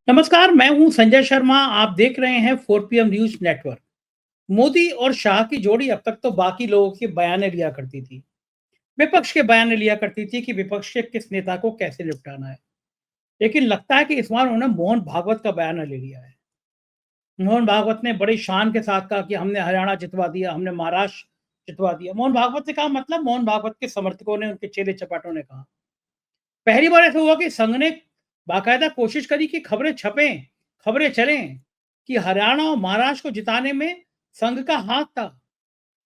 नमस्कार, मैं हूं संजय शर्मा। आप देख रहे हैं 4 PM न्यूज नेटवर्क। मोदी और शाह की जोड़ी अब तक तो बाकी लोगों के बयानें लिया करती थी। विपक्ष के बयान लिया करती थी कि विपक्ष के किस नेता को कैसे निपटाना है। लेकिन लगता है कि इस बार उन्होंने मोहन भागवत का बयान ले लिया है। मोहन भागवत ने बड़ी शान के साथ कहा कि हमने हरियाणा जितवा दिया, हमने महाराष्ट्र जितवा दिया। मोहन भागवत ने कहा, मतलब मोहन भागवत के समर्थकों ने, उनके चेले चपाटों ने कहा। पहली बार ऐसा हुआ कि संघ ने बाकायदा कोशिश करी कि खबरें छपें, खबरें चलें कि हरियाणा और महाराष्ट्र को जिताने में संघ का हाथ था।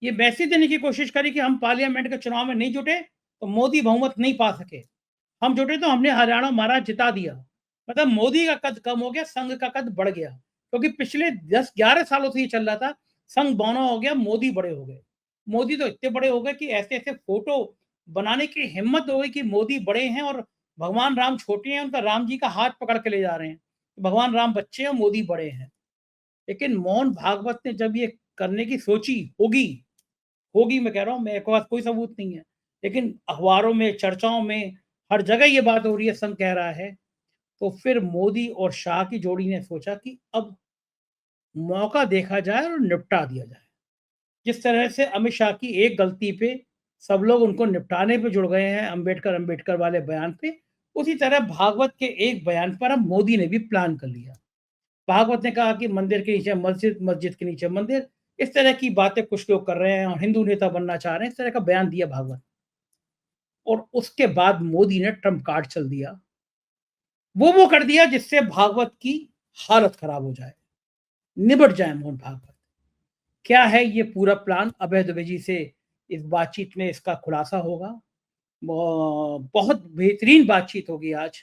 ये मैसेज देने की कोशिश करी कि हम पार्लियामेंट के चुनाव में नहीं जुटे तो मोदी बहुमत नहीं पा सके। हम जुटे तो हमने हरियाणा और महाराष्ट्र जिता दिया। मतलब मोदी का कद कम हो गया, संघ का कद बढ़ गया। क्योंकि पिछले 10-11 सालों से ये चल रहा था, संघ बौना हो गया, मोदी बड़े हो गए। मोदी तो इतने बड़े हो गए कि ऐसे-ऐसे फोटो बनाने की हिम्मत हो गई कि मोदी बड़े हैं और भगवान राम छोटे हैं, उनका राम जी का हाथ पकड़ के ले जा रहे हैं। भगवान राम बच्चे हैं और मोदी बड़े हैं। लेकिन मोहन भागवत ने जब ये करने की सोची, होगी, होगी मैं कह रहा हूँ, मेरे पास कोई सबूत नहीं है। लेकिन अखबारों में, चर्चाओं में, हर जगह ये बात हो रही है, संघ कह रहा है। तो फिर मोदी और शाह की जोड़ी ने सोचा कि अब मौका देखा जाए और निपटा दिया जाए। जिस तरह से अमित शाह की एक गलती पे सब लोग उनको निपटाने पे जुड़ गए हैं, अंबेडकर अंबेडकर वाले बयान पे, उसी तरह भागवत के एक बयान पर अब मोदी ने भी प्लान कर लिया। भागवत ने कहा कि मंदिर के नीचे मस्जिद, मस्जिद के नीचे मंदिर, इस तरह की बातें कुछ लोग कर रहे हैं और हिंदू नेता बनना चाह रहे हैं, इस तरह का बयान दिया भागवत। और उसके बाद मोदी ने ट्रम्प कार्ड चल दिया। वो कर दिया जिससे भागवत की हालत खराब हो जाए, निबट जाए मोहन भागवत। क्या है ये पूरा प्लान? अभय दुबे जी से इस बातचीत में इसका खुलासा होगा। बहुत बेहतरीन बातचीत होगी आज,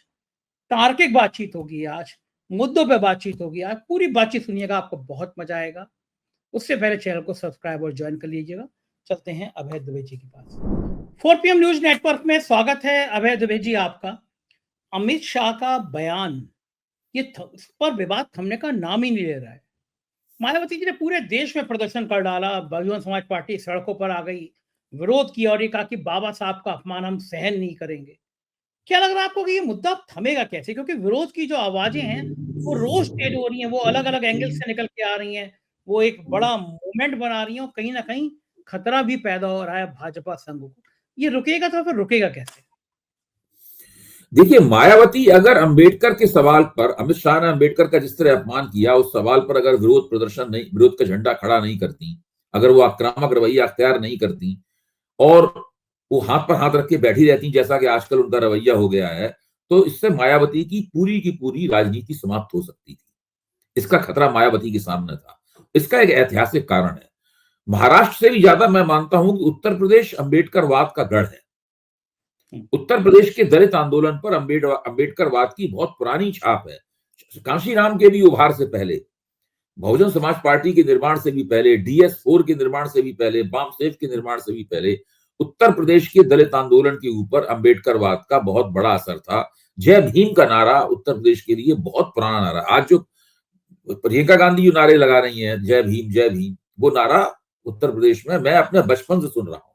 तार्किक बातचीत होगी आज, मुद्दों पे बातचीत होगी आज। पूरी बातचीत सुनिएगा, आपको बहुत मजा आएगा। उससे पहले चैनल को सब्सक्राइब और ज्वाइन कर लीजिएगा। चलते हैं अभय दुबे जी के पास। 4 PM न्यूज नेटवर्क में स्वागत है अभय दुबे जी आपका। अमित शाह का बयान, इस पर विवाद थमने का नाम ही नहीं ले रहा है। मायावती जी ने पूरे देश में प्रदर्शन कर डाला, बहुजन समाज पार्टी सड़कों पर आ गई, विरोध किया और ये कहा कि बाबा साहब का अपमान हम सहन नहीं करेंगे। क्या लग रहा है आपको कि ये मुद्दा थमेगा कैसे? क्योंकि विरोध की जो आवाजें हैं, वो रोज तेज हो रही हैं, वो अलग-अलग एंगल से निकल के आ रही हैं, वो एक बड़ा मूवमेंट बना रही हैं और कहीं न कहीं खतरा भी पैदा हो रहा है भाजपा संघ को। ये रुकेगा तो फिर रुकेगा कैसे? देखिए, मायावती अगर अंबेडकर के सवाल पर, अमित शाह ने अंबेडकर का जिस तरह अपमान किया, उस सवाल पर अगर विरोध प्रदर्शन नहीं, विरोध का झंडा खड़ा नहीं करती, अगर वो आक्रामक रवैया अख्तियार नहीं करती और वो हाथ पर हाथ रख के बैठी रहती जैसा कि आजकल उनका रवैया हो गया है, तो इससे मायावती की पूरी राजनीति समाप्त हो सकती थी। इसका खतरा मायावती के सामने था। इसका एक ऐतिहासिक कारण है। महाराष्ट्र से भी ज्यादा मैं मानता हूं कि उत्तर प्रदेश अंबेडकरवाद का गढ़ है। उत्तर प्रदेश के दलित आंदोलन पर अंबेडकरवाद की बहुत पुरानी छाप है। कांशीराम के भी उभार से पहले, बहुजन समाज पार्टी के निर्माण से भी पहले, DS4 के निर्माण से भी पहले, बामसेफ के निर्माण से भी पहले उत्तर प्रदेश के दलित आंदोलन के ऊपर अंबेडकरवाद का बहुत बड़ा असर था। जय भीम का नारा उत्तर प्रदेश के लिए बहुत पुराना नारा। आज जो प्रियंका गांधी जो नारे लगा रही हैं, जय भीम, वो नारा उत्तर प्रदेश में मैं अपने बचपन से सुन रहा हूं,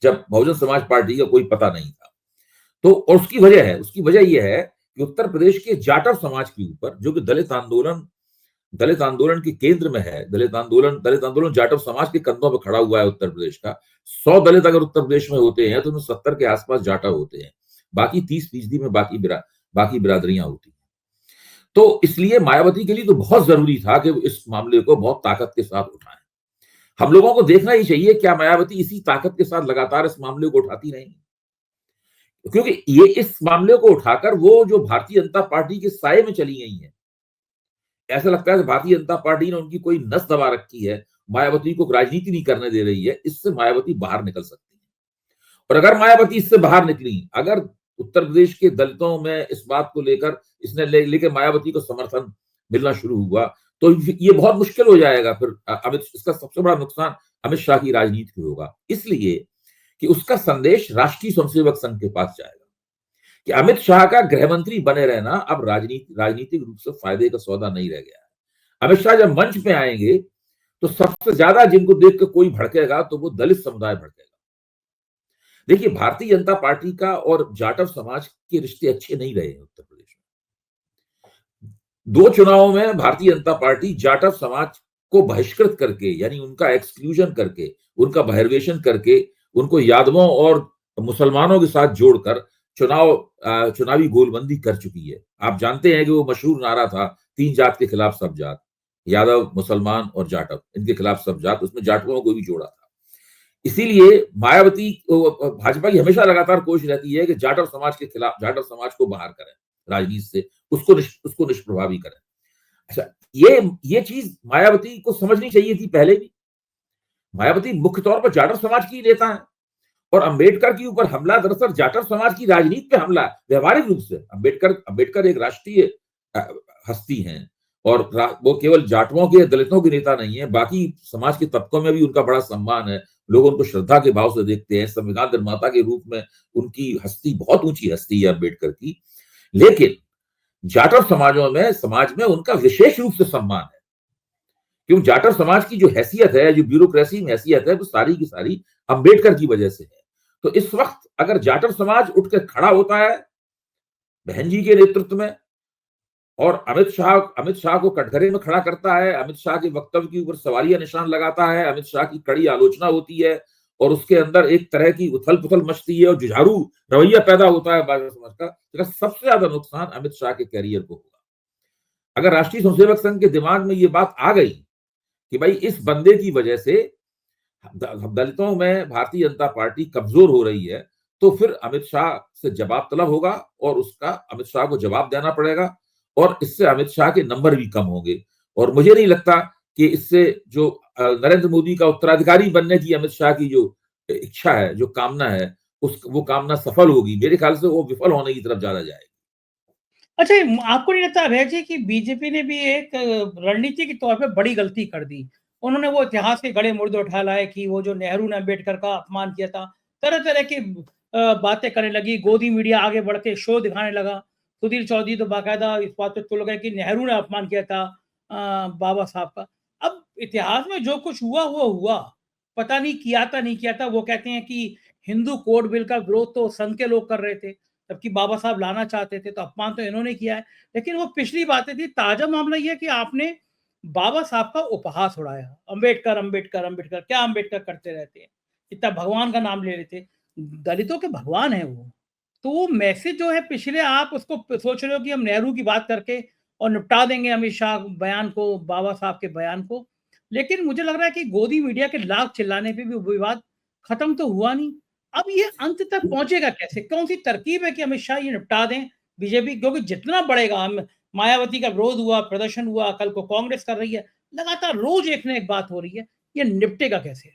जब बहुजन समाज पार्टी का कोई पता नहीं था। तो और उसकी वजह यह है कि उत्तर प्रदेश के जाटव समाज के ऊपर, जो कि दलित आंदोलन के केंद्र में है, दलित आंदोलन जाटव समाज के कंधों पर खड़ा हुआ है उत्तर प्रदेश का। 100 दलित अगर उत्तर प्रदेश में होते हैं तो उनमें 70 के आसपास जाटव होते हैं, बाकी 30% में बाकी बिरादरियां होती हैं। तो इसलिए मायावती के लिए तो बहुत जरूरी था कि वो इस मामले को बहुत ताकत के साथ उठाएं। हम लोगों को देखना ही चाहिए क्या मायावती इसी ताकत के साथ लगातार इस मामले को उठाती रहेंगी, क्योंकि ये इस मामले को उठाकर वो जो भारतीय जनता पार्टी के साये में चली गई है, ऐसा लगता है कि भारतीय जनता पार्टी ने उनकी कोई नस दबा रखी है, मायावती को राजनीति नहीं करने दे रही है। इससे मायावती बाहर निकल सकती है। और अगर मायावती इससे बाहर निकली, अगर उत्तर प्रदेश के दलितों में इस बात को लेकर लेकर मायावती को समर्थन मिलना शुरू हुआ, तो ये बहुत मुश्किल हो जाएगा। फिर इसका सबसे बड़ा नुकसान अमित शाह की राजनीति को होगा, इसलिए कि उसका संदेश राष्ट्रीय स्वयंसेवक संघ के पास जाएगा कि अमित शाह का गृह मंत्री बने रहना अब राजनीतिक रूप से फायदे का सौदा नहीं रह गया है। अमित शाह जब मंच पे आएंगे तो सबसे ज्यादा जिनको देख कर कोई भड़केगा तो वो दलित समुदाय भड़केगा। देखिए, भारतीय जनता पार्टी का और जाटव समाज के रिश्ते अच्छे नहीं रहे हैं उत्तर प्रदेश में। दो चुनावों में भारतीय जनता पार्टी जाटव समाज को बहिष्कृत करके, यानी उनका एक्सक्लूजन करके, उनका बहिर्वेशन करके, उनको यादवों और मुसलमानों के साथ जोड़कर चुनावी गोलबंदी कर चुकी है। आप जानते हैं कि वो मशहूर नारा था, 3 जात के खिलाफ सब जात, यादव, मुसलमान और जाटव, इनके खिलाफ सब जात, उसमें जाटवों को भी जोड़ा था। इसीलिए मायावती भाजपा की हमेशा लगातार कोशिश रहती है कि जाटव समाज के खिलाफ, जाटव समाज को बाहर करें राजनीति से, उसको निष्प्रभावी करें। अच्छा, ये चीज मायावती को समझनी चाहिए थी पहले भी। मायावती मुख्य तौर पर जाटव समाज की नेता है और अंबेडकर के ऊपर हमला दरअसल जाटव समाज की राजनीति पे हमला है, व्यवहारिक रूप से। अंबेडकर एक राष्ट्रीय हस्ती हैं और वो केवल जाटवों के, दलितों के नेता नहीं है, बाकी समाज के तबकों में भी उनका बड़ा सम्मान है। लोग उनको श्रद्धा के भाव से देखते हैं। संविधान निर्माता के रूप में उनकी हस्ती बहुत ऊंची हस्ती है अम्बेडकर की। लेकिन जाटव समाज में उनका विशेष रूप से सम्मान है, क्योंकि जाटव समाज की जो हैसियत है, जो ब्यूरोक्रेसी में हैसियत है, वो सारी की सारी अम्बेडकर की वजह से है। तो इस वक्त अगर जाटव समाज उठ के खड़ा होता है बहन जी के नेतृत्व में और अमित शाह को कटघरे में खड़ा करता है, अमित शाह के वक्तव्य के ऊपर सवालिया निशान लगाता है, अमित शाह की कड़ी आलोचना होती है और उसके अंदर एक तरह की उथल पुथल मचती है और जुझारू रवैया पैदा होता है बाजवा समाज का, तो सबसे ज्यादा नुकसान अमित शाह के कैरियर को होगा। अगर राष्ट्रीय स्वयंसेवक संघ के दिमाग में ये बात आ गई कि भाई इस बंदे की वजह से दलितों में भारतीय जनता पार्टी कमजोर हो रही है, तो फिर अमित शाह से जवाब तलब होगा और उसका अमित शाह को जवाब देना पड़ेगा और इससे अमित शाह के नंबर भी कम होंगे। और मुझे नहीं लगता कि इससे जो नरेंद्र मोदी का उत्तराधिकारी बनने की अमित शाह की जो इच्छा है, जो कामना है, वो कामना सफल होगी। मेरे ख्याल से वो विफल होने की तरफ ज्यादा जाएगी। अच्छा, आपको नहीं लगता अभय जी कि बीजेपी ने भी एक रणनीति के तौर पे बड़ी गलती कर दी? उन्होंने वो इतिहास के गड़े मुर्दे उठा लाए कि वो जो नेहरू ने अम्बेडकर का अपमान किया था, तरह-तरह की बातें करने लगी, गोदी मीडिया आगे बढ़ के शो दिखाने लगा। सुधीर चौधरी तो बाकायदा इस बात पे तुल गए कि नेहरू ने अपमान किया था बाबा साहब का। अब इतिहास में जो कुछ हुआ, वो हुआ। पता नहीं किया था, नहीं किया था। वो कहते हैं कि हिंदू कोड बिल का विरोध तो संघ के लोग कर रहे थे। जबकि बाबा साहब लाना चाहते थे, तो अपमान तो इन्होंने किया है। लेकिन वो पिछली बातें थी। ताज़ा मामला ये है कि आपने बाबा साहब का उपहास उड़ाया। अम्बेडकर, अम्बेडकर, अम्बेडकर, क्या अम्बेडकर करते रहते हैं? इतना भगवान का नाम ले लेते। दलितों के भगवान हैं वो। तो वो मैसेज जो है पिछले, आप उसको सोच रहे हो कि हम नेहरू की बात करके और निपटा देंगे अमित शाह बयान को, बाबा साहब के बयान को। लेकिन मुझे लग रहा है कि गोदी मीडिया के लाख चिल्लाने पे भी विवाद खत्म तो हुआ नहीं। अब ये अंत तक पहुंचेगा कैसे? कौन-सी तरकीब है कि अमित शाह ये निपटा दें बीजेपी, क्योंकि जितना बढ़ेगा, हम मायावती का विरोध हुआ, प्रदर्शन हुआ, कल को कांग्रेस कर रही है, लगातार रोज एक ना एक बात हो रही है, ये निपटेगा कैसे?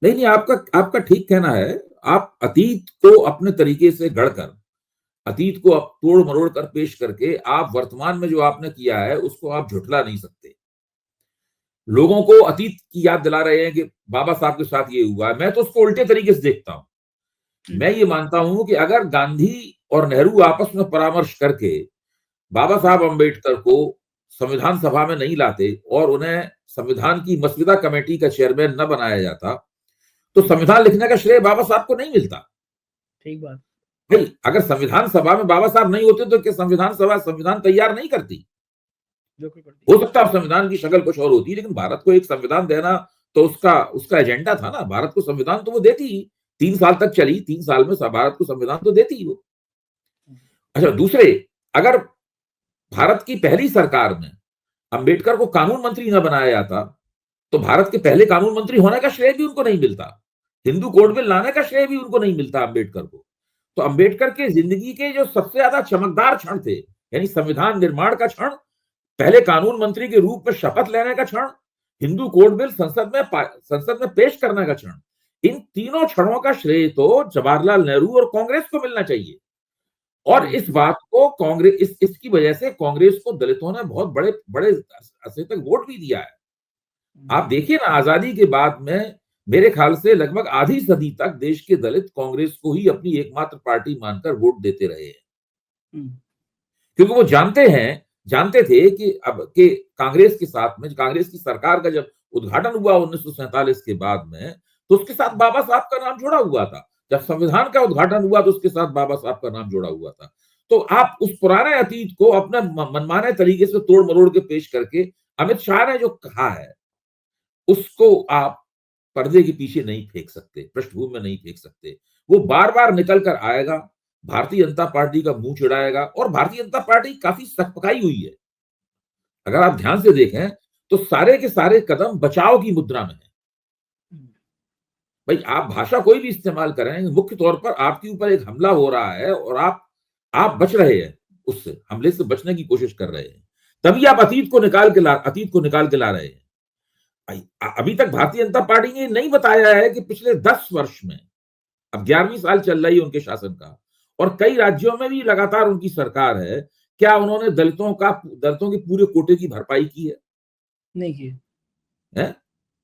नहीं, आपका ठीक कहना है। आप अतीत को अपने तरीके से गढ़कर, अतीत को आप तोड़ मरोड़ कर पेश करके आप वर्तमान में जो आपने किया है उसको आप झुठला नहीं सकते। लोगों को अतीत की याद दिला रहे हैं कि बाबा साहब के साथ ये हुआ है। मैं तो उसको उल्टे तरीके से देखता हूं। मैं ये मानता हूं कि अगर गांधी और नेहरू आपस में परामर्श करके बाबा साहब अम्बेडकर को संविधान सभा में नहीं लाते और उन्हें संविधान की मसविदा कमेटी का चेयरमैन न बनाया जाता, तो संविधान लिखने का श्रेय बाबा साहब को नहीं मिलता। ठीक बात। भाई, अगर संविधान सभा में बाबा साहब नहीं होते तो क्या संविधान सभा संविधान तैयार नहीं करती? हो सकता है संविधान की शक्ल कुछ और होती, लेकिन भारत को एक संविधान देना तो उसका एजेंडा था ना। भारत को संविधान तो वो देती ही, 3 साल तक चली, 3 साल में भारत को संविधान तो देती ही वो। अच्छा, दूसरे, अगर भारत की पहली सरकार में अंबेडकर को कानून मंत्री न बनाया जाता, तो भारत के पहले कानून मंत्री होने का श्रेय भी उनको नहीं मिलता। हिंदू कोड बिल लाने का श्रेय भी उनको नहीं मिलता अंबेडकर को। तो अंबेडकर के जिंदगी के जो सबसे ज्यादा चमकदार क्षण थे, यानी संविधान निर्माण का क्षण, पहले कानून मंत्री के रूप में शपथ लेने का क्षण, हिंदू कोड बिल संसद में पेश करने का क्षण, इन तीनों क्षणों का श्रेय तो जवाहरलाल नेहरू और कांग्रेस को मिलना चाहिए। और इस बात को कांग्रेस, इसकी वजह से कांग्रेस को दलितों ने बहुत बड़े बड़े अरसे तक वोट भी दिया है। आप देखिए ना, आजादी के बाद में मेरे ख्याल से लगभग आधी सदी तक देश के दलित कांग्रेस को ही अपनी एकमात्र पार्टी मानकर वोट देते रहे हैं, क्योंकि वो जानते थे कि अब के कांग्रेस के साथ में, कांग्रेस की सरकार का जब उद्घाटन हुआ 1947 के बाद में, तो उसके साथ बाबा साहब का नाम जुड़ा हुआ था। जब संविधान का उद्घाटन हुआ तो उसके साथ बाबा साहब का नाम जुड़ा हुआ था। तो आप उस पुराने अतीत को अपने मनमाने तरीके से तोड़ मरोड़ के पेश करके अमित शाह ने जो कहा है उसको आप पर्दे के पीछे नहीं फेंक सकते, पृष्ठभूमि में नहीं फेंक सकते। वो बार-बार निकल कर आएगा, भारतीय जनता पार्टी का मुंह चिढ़ाएगा और भारतीय जनता पार्टी काफी सकपकाई हुई है। अगर आप ध्यान से देखें तो सारे के सारे कदम बचाव की मुद्रा में है। भाई आप भाषा कोई भी इस्तेमाल करें, मुख्य तौर पर आपके ऊपर एक हमला हो रहा है और आप बच रहे हैं, उससे हमले से बचने की कोशिश कर रहे हैं, तभी आप अतीत को निकाल के ला रहे हैं। अभी तक भारतीय जनता पार्टी ने नहीं बताया है कि पिछले 10 वर्ष में, अब 11वीं साल चल रही है उनके शासन का और कई राज्यों में भी लगातार उनकी सरकार है, क्या उन्होंने दलितों के पूरे कोटे की भरपाई की है? नहीं की है?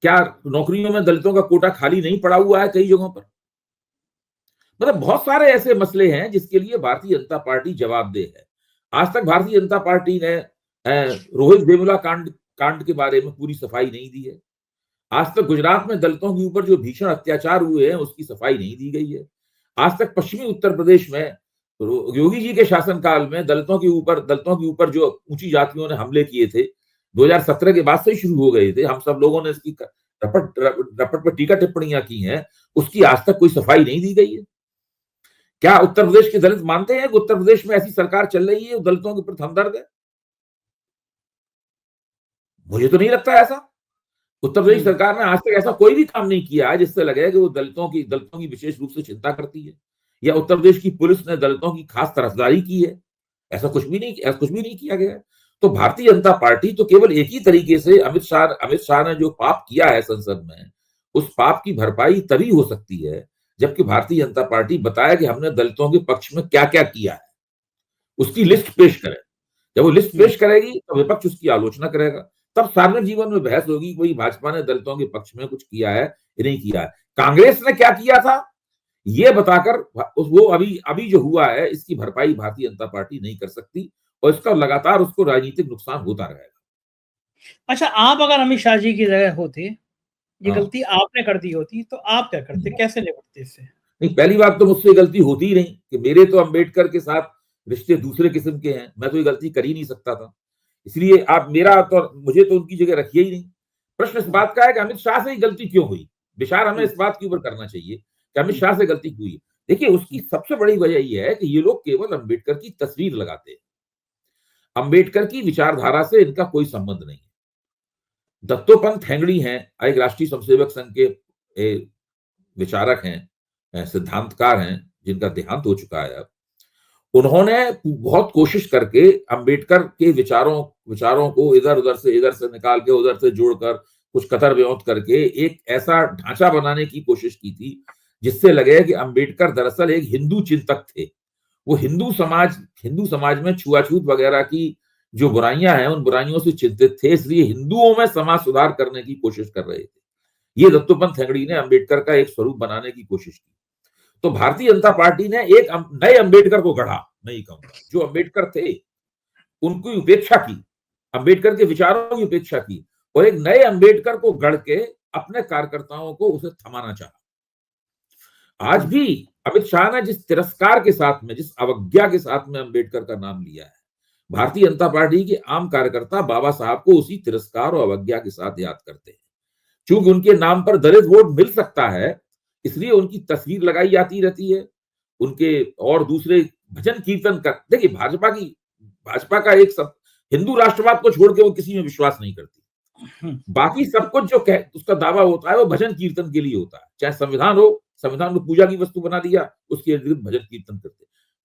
क्या नौकरियों में दलितों का कोटा खाली नहीं पड़ा हुआ है कई जगहों पर? मतलब बहुत सारे ऐसे मसले हैं जिसके लिए भारतीय जनता पार्टी जवाबदेह है। आज तक भारतीय जनता पार्टी ने रोहित वेमुला कांड के बारे में पूरी सफाई नहीं दी है। आज तक गुजरात में दलितों के ऊपर जो भीषण अत्याचार हुए हैं उसकी सफाई नहीं दी गई है। आज तक पश्चिमी उत्तर प्रदेश में योगी जी के शासनकाल में दलितों के ऊपर जो ऊंची जातियों ने हमले किए थे 2017 के बाद से ही शुरू हो गए थे, हम सब लोगों ने इसकी रपट पर टीका टिप्पणियां की हैं, उसकी आज तक कोई सफाई नहीं दी गई है। क्या उत्तर प्रदेश के दलित मानते हैं कि उत्तर प्रदेश में ऐसी सरकार चल रही है दलितों के प्रति हमदर्द है? मुझे तो नहीं लगता ऐसा। उत्तर प्रदेश सरकार ने आज तक ऐसा कोई भी काम नहीं किया है जिससे लगे कि वो दलितों की विशेष रूप से चिंता करती है, या उत्तर प्रदेश की पुलिस ने दलितों की खास तरफदारी की है। ऐसा कुछ भी नहीं किया गया है। तो भारतीय जनता पार्टी तो केवल एक ही तरीके से अमित शाह ने जो पाप किया है संसद में, उस पाप की भरपाई तभी हो सकती है जबकि भारतीय जनता पार्टी बताए कि हमने दलितों के पक्ष में क्या क्या किया है, उसकी लिस्ट पेश करे। जब वो लिस्ट पेश करेगी तो विपक्ष उसकी आलोचना करेगा, तब सार्वजनिक जीवन में बहस होगी कि भाजपा ने दलितों के पक्ष में कुछ किया है या नहीं किया है। कांग्रेस ने क्या किया था ये बताकर वो अभी जो हुआ है इसकी भरपाई भारतीय जनता पार्टी नहीं कर सकती और इसका लगातार उसको राजनीतिक नुकसान होता रहेगा। अच्छा, आप अगर अमित शाह जी की जगह होते, ये हाँ। गलती आपने कर दी होती तो आप क्या करते, कैसे निपटते इससे? नहीं, पहली बात तो मुझसे गलती होती ही नहीं कि मेरे तो अंबेडकर के साथ रिश्ते दूसरे किस्म के हैं, मैं तो ये गलती कर ही नहीं सकता था। इसलिए आप मुझे तो उनकी जगह रखिए ही नहीं। प्रश्न इस बात का है कि अमित शाह से ही गलती क्यों हुई? विचार हमें इस बात के ऊपर करना चाहिए कि अमित शाह से गलती क्यों हुई। देखिए उसकी सबसे बड़ी वजह ये है कि ये लोग केवल अंबेडकर की तस्वीर लगाते हैं। अंबेडकर की विचारधारा से इनका कोई संबंध नहीं है। दत्तोपंत ठेंगड़ी हैं, एक राष्ट्रीय स्वयंसेवक संघ के विचारक हैं, सिद्धांतकार हैं, जिनका देहांत हो चुका है अब। उन्होंने बहुत कोशिश करके अंबेडकर के विचारों को इधर से निकाल के उधर से जोड़कर कुछ कतर व्योत करके एक ऐसा ढांचा बनाने की कोशिश की थी जिससे लगे कि अंबेडकर दरअसल एक हिंदू चिंतक थे। वो हिंदू समाज में छुआछूत वगैरह की जो बुराइयां हैं उन बुराइयों से चिंतित थे, इसलिए हिंदुओं में समाज सुधार करने की कोशिश कर रहे थे। ये दत्तोपंत ठेंगड़ी ने अंबेडकर का एक स्वरूप बनाने की कोशिश की। तो भारतीय जनता पार्टी ने एक नए अंबेडकर को गढ़ा, नहीं कहूंगा, जो अंबेडकर थे उनकी उपेक्षा की, अंबेडकर के विचारों की उपेक्षा की और एक नए अंबेडकर को गढ़ के अपने कार्यकर्ताओं को उसे थमाना चाहा। आज भी अमित शाह ने जिस तिरस्कार के साथ में, जिस अवज्ञा के साथ में अंबेडकर का नाम लिया है, भारतीय जनता पार्टी के आम कार्यकर्ता बाबा साहब को उसी तिरस्कार और अवज्ञा के साथ याद करते हैं। चूंकि उनके नाम पर दलित वोट मिल सकता है इसलिए उनकी तस्वीर लगाई जाती रहती है, उनके और दूसरे भजन कीर्तन कर। देखिए भाजपा का एक सब हिंदू राष्ट्रवाद को छोड़ के वो किसी में विश्वास नहीं करती। बाकी सब कुछ जो उसका दावा होता है वो भजन कीर्तन के लिए होता है। चाहे संविधान हो, संविधान को पूजा की वस्तु बना दिया, उसके इर्द गिर्द भजन कीर्तन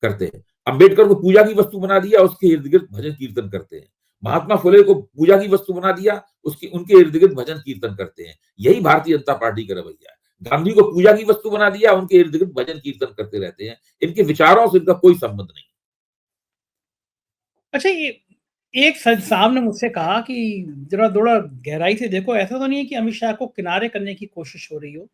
करते हैं। अंबेडकर को पूजा की वस्तु बना दिया, उसके इर्द गिर्द भजन कीर्तन करते हैं। महात्मा फुले को पूजा की वस्तु बना दिया, उनके इर्द गिर्द भजन कीर्तन करते हैं। यही भारतीय जनता पार्टी का रवैया है। गांधी को पूजा की वस्तु बना दिया, उनके इर्द गिर्द भजन कीर्तन करते रहते हैं। इनके विचारों से इनका कोई संबंध नहीं। अच्छा, ये एक साहब ने मुझसे कहा कि जरा थोड़ा गहराई से देखो, ऐसा तो नहीं है कि अमित शाह को किनारे करने की कोशिश हो रही हो।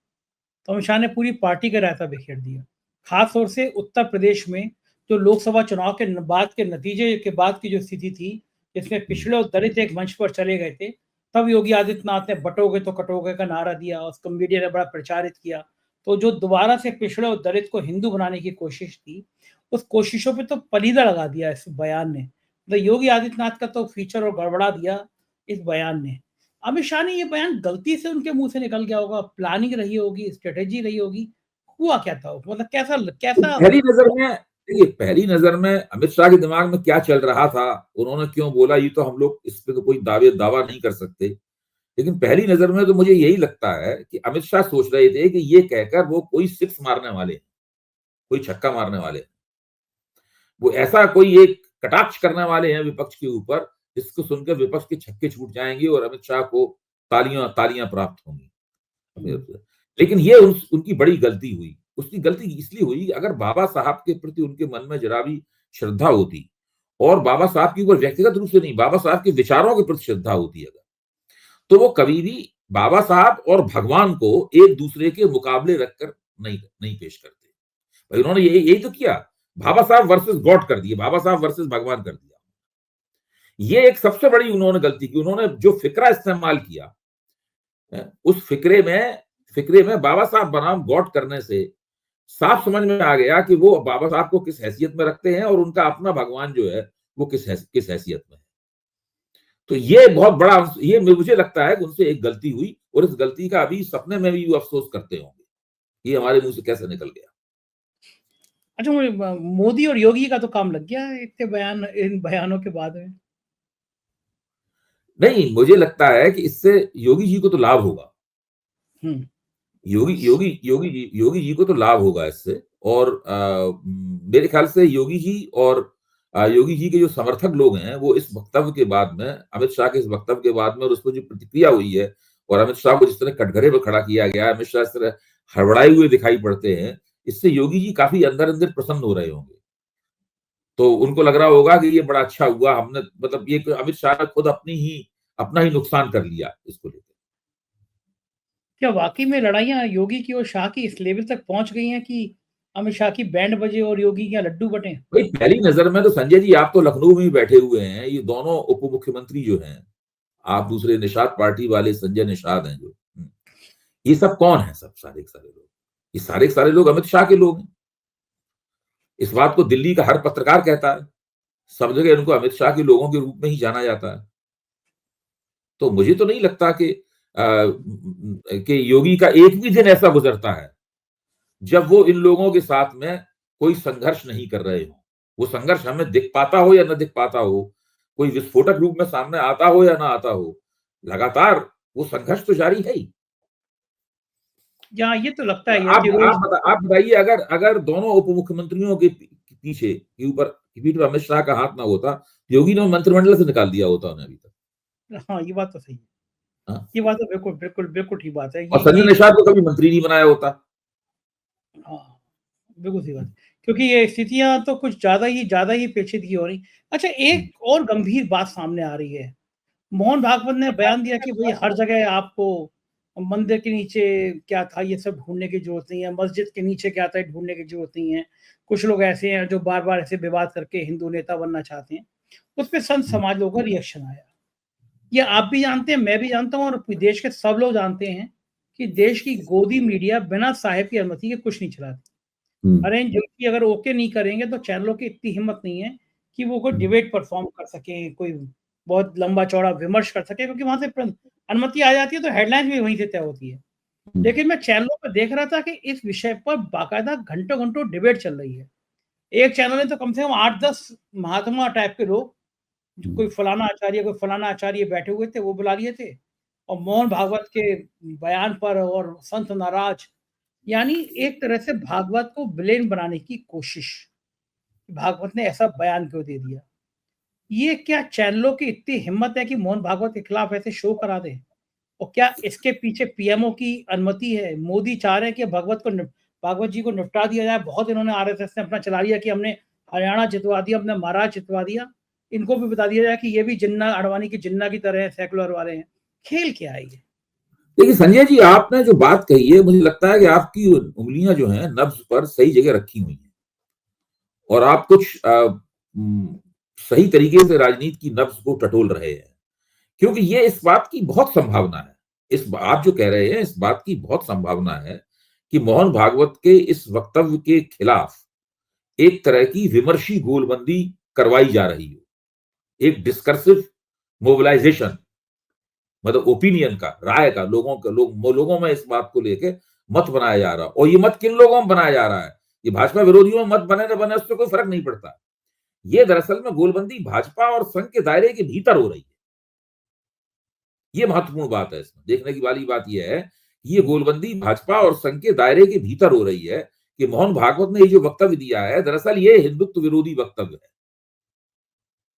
तो अमित शाह ने पूरी पार्टी का रायता बिखेर दिया। खास तौर से उत्तर प्रदेश में जो लोकसभा चुनाव के बाद के नतीजे के बाद की जो स्थिति थी, जिसमें पिछड़े और दलित एक मंच पर चले गए थे, तब योगी आदित्यनाथ ने बटोगे तो कटोगे का नारा दिया, उसको मीडिया ने बड़ा प्रचारित किया। तो जो दोबारा से पिछड़े और दलित को हिंदू बनाने की कोशिश थी, उस कोशिशों पे तो पलीदा लगा दिया इस बयान ने। मतलब योगी आदित्यनाथ का तो फीचर और गड़बड़ा दिया इस बयान ने। अमित शाह ने ये बयान गलती से उनके मुँह से निकल गया होगा, प्लानिंग रही होगी, स्ट्रैटेजी रही होगी, हुआ क्या था? मतलब कैसा तो कैसा पहली नज़र में देखिए, पहली नज़र में अमित शाह के दिमाग में क्या चल रहा था, उन्होंने क्यों बोला, ये तो हम लोग इस पे तो कोई दावा नहीं कर सकते। लेकिन पहली नज़र में तो मुझे यही लगता है कि अमित शाह सोच रहे थे कि ये कहकर वो कोई सिक्स मारने वाले हैं, कोई छक्का मारने वाले हैं। वो ऐसा कोई एक कटाक्ष करने वाले हैं विपक्ष के ऊपर, जिसको सुनकर विपक्ष के छक्के छूट जाएँगे और अमित शाह को तालियाँ प्राप्त होंगी अपनी तरफ से। लेकिन ये उनकी बड़ी गलती हुई। उसकी गलती इसलिए हुई, अगर बाबा साहब के प्रति उनके मन में ज़रा भी श्रद्धा होती और बाबा साहब के ऊपर व्यक्तिगत रूप से नहीं, बाबा साहब के विचारों के प्रति श्रद्धा होती अगर, तो वो कभी भी बाबा साहब और भगवान को एक दूसरे के मुकाबले रखकर नहीं नहीं पेश करते। भाई उन्होंने यही तो किया। बाबा साहब वर्सेस गॉड कर दिए, बाबा साहब वर्सेस भगवान कर दिया। ये एक सबसे बड़ी उन्होंने गलती की। उन्होंने जो फिक्रा इस्तेमाल किया, उस फिक्रे में बाबा साहब बनाम गॉड करने से साफ समझ में आ गया कि वो बाबा साहब को किस हैसियत में रखते हैं और उनका अपना भगवान जो है वो किस हैसियत में है। तो ये बहुत बड़ा, ये मुझे लगता है कि उनसे एक गलती हुई और इस गलती का अभी सपने में भी वो अफसोस करते होंगे, ये हमारे मुंह से कैसे निकल गया। अच्छा, मोदी और योगी का तो काम लग गया है इतने बयान, इन बयानों के बाद में। नहीं, मुझे लगता है कि इससे योगी जी को तो लाभ होगा। हम्म। योगी जी को तो लाभ होगा इससे। और मेरे ख्याल से योगी जी और योगी जी के जो समर्थक लोग हैं, वो इस वक्तव्य के बाद में, अमित शाह के इस वक्तव्य के बाद में, और उस पर जो प्रतिक्रिया हुई है और अमित शाह को जिस तरह कटघरे पर खड़ा किया गया है, अमित शाह इस तरह हड़बड़ाए हुए दिखाई पड़ते हैं, इससे योगी जी काफी अंदर अंदर प्रसन्न हो रहे होंगे। तो उनको लग रहा होगा कि ये बड़ा अच्छा हुआ, हमने मतलब ये अमित शाह ने खुद अपना ही नुकसान कर लिया इसको लेकर। क्या वाकई में लड़ाइयाँ योगी की और शाह की इस लेवल तक पहुँच गई हैं कि अमित शाह की बैंड बजे और योगी के यहाँ लड्डू बटें? भाई पहली नजर में तो संजय जी, आप तो लखनऊ में ही बैठे हुए हैं, ये दोनों उप मुख्यमंत्री जो हैं, आप दूसरे निषाद पार्टी वाले संजय निषाद हैं जो, ये सब कौन है? सब सारे के सारे लोग, ये सारे के सारे लोग अमित शाह के लोग हैं। इस बात को दिल्ली का हर पत्रकार कहता है, सब जगह इनको अमित शाह के लोगों के रूप में ही जाना जाता है। तो मुझे तो नहीं लगता कि योगी का एक भी दिन ऐसा गुजरता है जब वो इन लोगों के साथ में कोई संघर्ष नहीं कर रहे हो। वो संघर्ष हमें दिख पाता हो या न दिख पाता हो, कोई विस्फोटक रूप में सामने आता हो या ना आता हो, लगातार वो संघर्ष तो जारी है ही। यहाँ ये तो लगता ही है कि रोज आप बताइए, अगर अगर दोनों उप मुख्यमंत्रियों के पीछे के ऊपर पीठ पर अमित शाह का हाथ ना होता, योगी ने मंत्रिमंडल से निकाल दिया होता उन्हें अभी तक। हाँ, ये बात तो सही है। हाँ? ये बात तो बिल्कुल, बिल्कुल, बिल्कुल ठीक बात है। और संजय ये निषाद को कभी मंत्री नहीं बनाया होता। हाँ, बिल्कुल सही बात है। क्योंकि ये स्थितियाँ तो कुछ ज़्यादा ही पेचीदगी हो रही। अच्छा, एक और गंभीर बात सामने आ रही है। मोहन भागवत ने बयान दिया कि भई हर जगह आपको मंदिर के नीचे क्या था ये सब ढूँढने की ज़रूरत नहीं है, मस्जिद के नीचे क्या था ये ढूँढने की ज़रूरत नहीं है। कुछ लोग ऐसे हैं जो बार-बार ऐसे विवाद करके हिंदू नेता बनना चाहते हैं। उस पे संत समाज लोगों का रिएक्शन आया। ये आप भी जानते हैं, मैं भी जानता हूँ और देश के सब लोग जानते हैं कि देश की गोदी मीडिया बिना साहेब की अनुमति के कुछ नहीं चलाती। अरेंज जोशी अगर ओके नहीं करेंगे तो चैनलों की इतनी हिम्मत नहीं है कि वो कोई डिबेट परफॉर्म कर सकें, कोई बहुत लंबा-चौड़ा विमर्श कर सकें, क्योंकि वहाँ से अनुमति आ जाती है तो हेडलाइंस भी वहीं से तय होती है। लेकिन मैं चैनलों पे देख रहा था कि इस विषय पर बाकायदा घंटों-घंटों डिबेट चल रही है। एक चैनल ने तो कम से कम 8-10 महात्मा टाइप के लोग, कोई फलाना आचार्य बैठे हुए थे, वो बुला लिए थे और मोहन भागवत के बयान पर और संत नाराज, यानी एक तरह से भागवत को विलेन बनाने की कोशिश। भागवत ने ऐसा बयान क्यों दे दिया? ये क्या चैनलों की इतनी हिम्मत है कि मोहन भागवत के खिलाफ ऐसे शो करा दें? और क्या इसके पीछे पीएमओ की अनुमति है? मोदी चाह रहे हैं कि भागवत जी को निपटा दिया जाए। बहुत इन्होंने आरएसएस ने अपना चला लिया कि हमने हरियाणा जितवा दिया, हमने महाराष्ट्र जितवा दिया। इनको भी बता दिया जाए कि ये भी जिन्ना, अडवाणी की जिन्ना की तरह सेकुलर वाले हैं। खेल क्या है ये? देखिए संजय जी, आपने जो बात कही है, मुझे लगता है कि आपकी उंगलियां जो हैं नब्ज पर सही जगह रखी हुई हैं और आप कुछ सही तरीके से राजनीति की नब्ज को टटोल रहे हैं। क्योंकि ये इस बात की बहुत संभावना है, आप जो कह रहे हैं इस बात की बहुत संभावना है कि मोहन भागवत के इस वक्तव्य के खिलाफ एक तरह की विमर्शी गोलबंदी करवाई जा रही हो, एक डिस्कर्सिव मोबिलाइजेशन, मतलब ओपिनियन का, राय का, लोगों में इस बात को लेके मत बनाया जा रहा। और ये मत किन लोगों में बनाया जा रहा है? ये भाजपा विरोधियों में मत बने न बने उससे कोई फर्क नहीं पड़ता। ये दरअसल में गोलबंदी भाजपा और संघ के दायरे के भीतर हो रही है। ये महत्वपूर्ण बात है, इसमें देखने की वाली बात यह है कि ये गोलबंदी भाजपा और संघ के दायरे के भीतर हो रही है कि मोहन भागवत ने ये जो वक्तव्य दिया है, दरअसल ये हिंदुत्व विरोधी वक्तव्य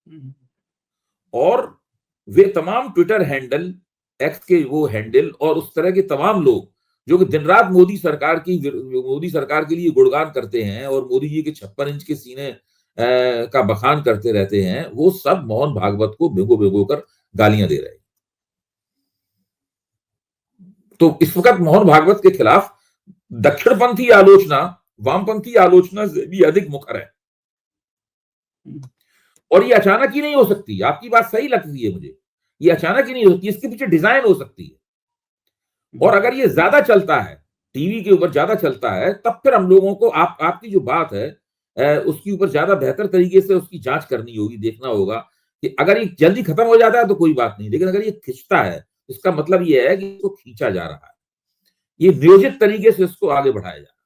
है। और वे तमाम ट्विटर हैंडल, एक्स के वो हैंडल और उस तरह के तमाम लोग जो कि दिन रात मोदी सरकार के लिए गुणगान करते हैं और मोदी जी के 56 इंच के सीने का बखान करते रहते हैं, वो सब मोहन भागवत को भिगो भिगो कर गालियां दे रहे हैं। तो इस वक्त मोहन भागवत के खिलाफ दक्षिणपंथी आलोचना वामपंथी आलोचना से भी अधिक मुखर है। और ये अचानक ही नहीं हो सकती। आपकी बात सही लगती है मुझे, ये अचानक ही नहीं हो सकती, इसके पीछे डिजाइन हो सकती है। और अगर ये ज्यादा चलता है, टीवी के ऊपर ज्यादा चलता है, तब फिर हम लोगों को आपकी जो बात है उसके ऊपर ज्यादा बेहतर तरीके से उसकी जांच करनी होगी, देखना होगा कि अगर ये जल्दी खत्म हो जाता है तो कोई बात नहीं, लेकिन अगर ये खिंचता है इसका मतलब ये है कि इसको खींचा जा रहा है, ये नियोजित तरीके से इसको आगे बढ़ाया जा रहा है।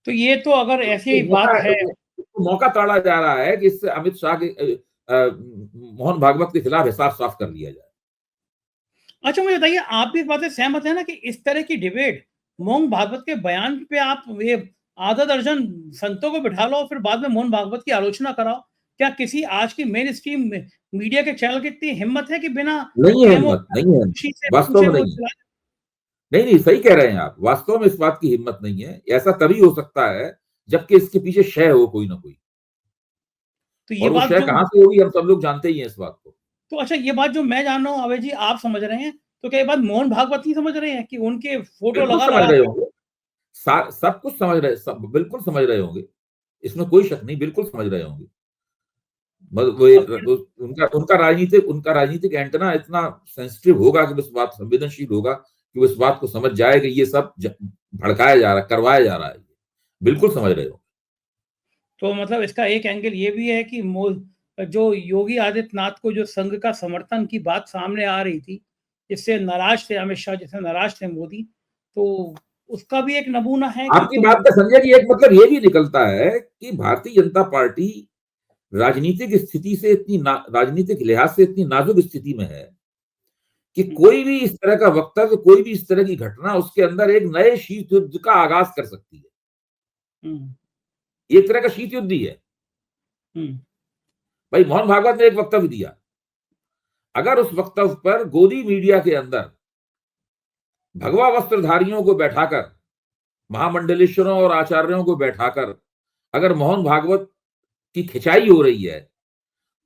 तो ये तो अगर ऐसी बात है, मौका ताड़ा जा रहा है कि इससे अमित शाह के मोहन भागवत के खिलाफ हिसाब साफ कर लिया जाए। अच्छा मुझे बताइए, आप भी इस बात से सहमत है ना कि इस तरह की डिबेट मोहन भागवत के बयान पे आप ये आधा दर्जन संतों को बिठा लो और फिर बाद में मोहन भागवत की आलोचना कराओ? क्या किसी आज की मेन स्ट्रीम मीडिया के चैनल की इतनी हिम्मत है कि बिना नहीं है हिम्मत, नहीं है, खुशी से वास्तव पूछे में वो नहीं चला? नहीं, सही कह रहे हैं आप, वास्तव में इस बात की हिम्मत नहीं है। ऐसा तभी हो सकता है जबकि इसके पीछे शय हो कोई ना कोई, तो ये और वो बात शय जो, कहां से होगी हम सब लोग जानते ही हैं इस बात को। तो अच्छा ये बात जो मैं जान रहा हूँ अभय जी आप समझ रहे हैं, तो क्या ये बात मोहन भागवत नहीं समझ रहे हैं कि उनके फोटो बिल्कुल लगा समझ लगा रहे के? होंगे, सब कुछ समझ रहे, सब बिल्कुल समझ रहे होंगे, इसमें कोई शक नहीं, बिल्कुल समझ रहे होंगे। अब फिर उनका राजनीतिक एंटेना इतना सेंसिटिव होगा कि इस बात संवेदनशील होगा कि वो इस बात को समझ जाए कि ये सब भड़काया जा रहा है, करवाया जा रहा है। बिल्कुल समझ रहे हो। तो मतलब इसका एक एंगल ये भी है कि जो योगी आदित्यनाथ को जो संघ का समर्थन की बात सामने आ रही थी, जिससे नाराज थे अमित शाह, जिससे नाराज थे मोदी, तो उसका भी एक नमूना है कि आपकी तुम। बात का संजय जी एक मतलब ये भी निकलता है कि भारतीय जनता पार्टी राजनीतिक स्थिति से राजनीतिक लिहाज से इतनी नाजुक स्थिति में है कि कोई भी इस तरह का वक्तव्य, कोई भी इस तरह की घटना उसके अंदर एक नए शीत युद्ध का आगाज कर सकती है। एक तरह का शीत युद्ध ही है। भाई मोहन भागवत ने एक वक्तव्य दिया, अगर उस वक्तव्य पर गोदी मीडिया के अंदर भगवा वस्त्रधारियों को बैठाकर, महामंडलेश्वरों और आचार्यों को बैठाकर अगर मोहन भागवत की खिंचाई हो रही है,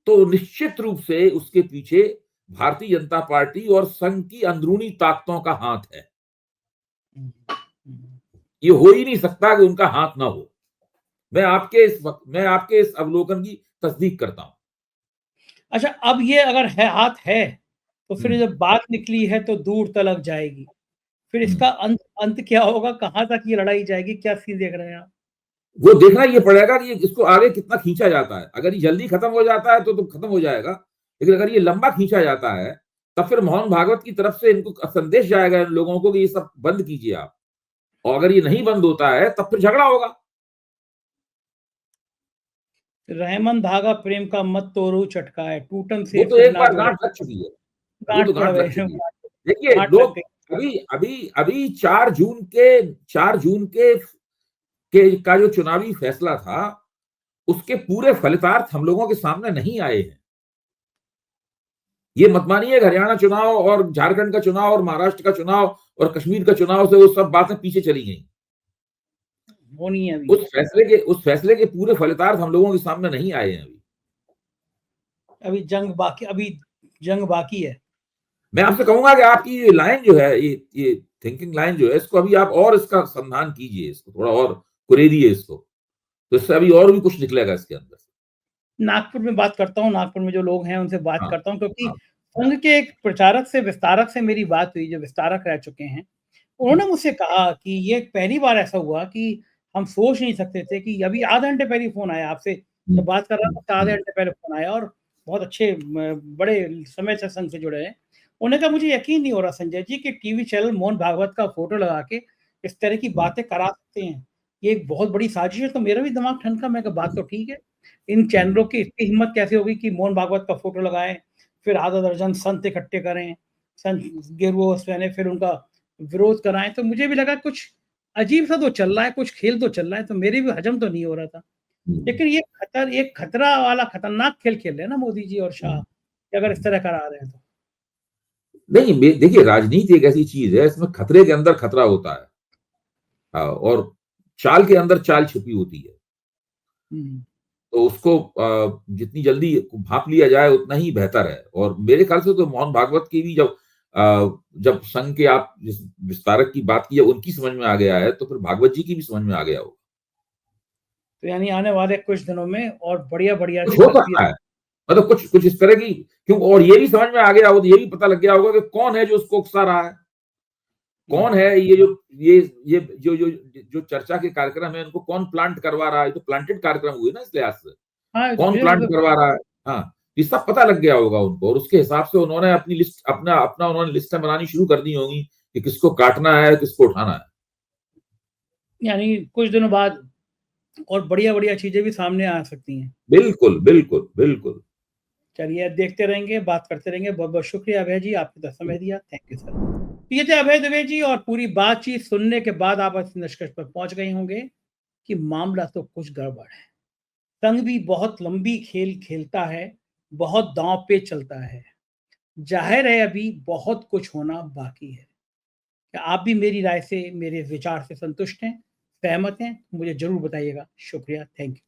तो निश्चित रूप से उसके पीछे भारतीय जनता पार्टी और संघ की अंदरूनी ताकतों का हाथ है। ये हो ही नहीं सकता कि उनका हाथ ना हो। मैं आपके इस अवलोकन की तस्दीक करता हूं। अच्छा अब ये अगर है हाथ है, तो फिर जब बात निकली है तो दूर तलक जाएगी, फिर इसका अंत अंत क्या होगा, कहां तक ये लड़ाई जाएगी, क्या सीन देख रहे हैं आप? वो देखना ये पड़ेगा कि इसको आगे कितना खींचा जाता है। अगर ये जल्दी खत्म हो जाता है तो खत्म हो जाएगा, लेकिन अगर ये लंबा खींचा जाता है तब फिर मोहन भागवत की तरफ से इनको संदेश जाएगा इन लोगों को कि ये सब बंद कीजिए आप, और अगर ये नहीं बंद होता है तब फिर झगड़ा होगा। रहमन धागा प्रेम का मत तोड़ो चटका है, टूटन से वो तो फिर एक ना बार जोड़ो। गांठ लग चुकी है, वो तो गांठ पड़ गांठ गए, लग चुकी है। देखिए गांठ लग लोग गई। अभी अभी अभी 4 जून के का जो चुनावी फैसला था उसके पूरे फलितार्थ हम लोगों के सामने नहीं आए हैं। ये मत मानिए हरियाणा चुनाव और झारखंड का चुनाव और महाराष्ट्र का चुनाव और कश्मीर का चुनाव से वो सब बातें पीछे चली गई। वो नहीं है अभी, उस फैसले के पूरे फलितार्थ हम लोगों के सामने नहीं आए हैं अभी जंग बाकी है। मैं आपसे कहूंगा कि आपकी ये लाइन जो है, ये थिंकिंग लाइन जो है, इसको अभी आप और इसका संधान कीजिए, इसको थोड़ा और कुरेदिए इसको, तो इससे अभी और भी कुछ निकलेगा इसके अंदर से। नागपुर में बात करता हूँ, नागपुर में जो लोग हैं उनसे बात हाँ, करता हूँ, क्योंकि हाँ, संघ के एक विस्तारक से मेरी बात हुई, जो विस्तारक रह चुके हैं। उन्होंने मुझसे कहा कि ये पहली बार ऐसा हुआ कि हम सोच नहीं सकते थे कि अभी आधे घंटे पहले ही फ़ोन आया आपसे, जब बात कर रहा था तो आधे घंटे पहले फ़ोन आया और बहुत अच्छे बड़े समय से संघ से जुड़े हैं। उन्होंने कहा मुझे यकीन नहीं हो रहा संजय जी कि टीवी चैनल मोहन भागवत का फ़ोटो लगा के इस तरह की बातें करा सकते हैं। ये एक बहुत बड़ी साजिश है, तो मेरा भी दिमाग ठनका, मैं कहा बात तो ठीक है। इन चैनलों की इतनी हिम्मत कैसे होगी कि मोहन भागवत का फ़ोटो लगाएँ, फिर आधा दर्जन संत इकट्ठे करें, संत गेरुआ पहने फिर उनका विरोध कराएँ, तो मुझे भी लगा कुछ अजीब-सा तो चल रहा है, कुछ खेल तो चल रहा है, तो मेरे भी हज़म तो नहीं हो रहा था। लेकिन ये खतरा वाला खतरनाक खेल खेल रहे हैं ना मोदी जी और शाह, कि अगर इस तरह करा रहे हैं तो। नहीं, देखिए राजनीति एक ऐसी चीज है, इसमें खतरे के अंदर खतरा होता है। और चाल के अंदर चाल छिपी होती है। हुँ। तो उसको जितनी जल्दी भांप लिया जाए उतना ही बेहतर है। और मेरे ख्याल से तो मोहन भागवत की भी जब संघ के आप जिस विस्तारक की बात की है उनकी समझ में आ गया है, तो फिर भागवत जी की भी समझ में आ गया होगा। तो यानी आने वाले कुछ दिनों में और बढ़िया-बढ़िया कुछ सी हो तस्वीर। सकता है, मतलब कुछ कुछ इस तरह की, क्यों, और ये भी समझ में आ गया होगा, ये भी पता लग गया होगा कि कौन है जो उसको उकसा रहा है। हुँ। कौन है ये जो चर्चा के कार्यक्रम है, इनको कौन प्लांट करवा रहा है। ये तो प्लांटेड कार्यक्रम हुए ना इस लिहाज से। हाँ, ये तो कौन प्लांट बिल्कुल। करवा रहा है? हाँ, ये सब पता लग गया होगा उनको, और उसके हिसाब से उन्होंने अपनी लिस्ट अपना अपना उन्होंने लिस्टें बनानी शुरू कर दी होंगी कि किसको काटना है, किसको उठाना है। यानी कुछ दिनों बाद और बढ़िया-बढ़िया चीज़ें भी सामने आ सकती हैं। बिल्कुल, बिल्कुल, बिल्कुल। चलिए देखते रहेंगे, बात करते रहेंगे। बहुत-बहुत शुक्रिया अभय जी, आपने इतना समय दिया। Thank you sir. तो ये थे अभय दुबे जी और पूरी बातचीत सुनने के बाद आप इस निष्कर्ष पर पहुँच गए होंगे कि मामला तो कुछ गड़बड़ है। संघ भी बहुत लंबी खेल खेलता है, बहुत दाँव पे चलता है। ज़ाहिर है अभी बहुत कुछ होना बाकी है। क्या आप भी मेरी राय से, मेरे विचार से संतुष्ट हैं, सहमत हैं? मुझे ज़रूर बताइएगा। शुक्रिया, थैंक यू।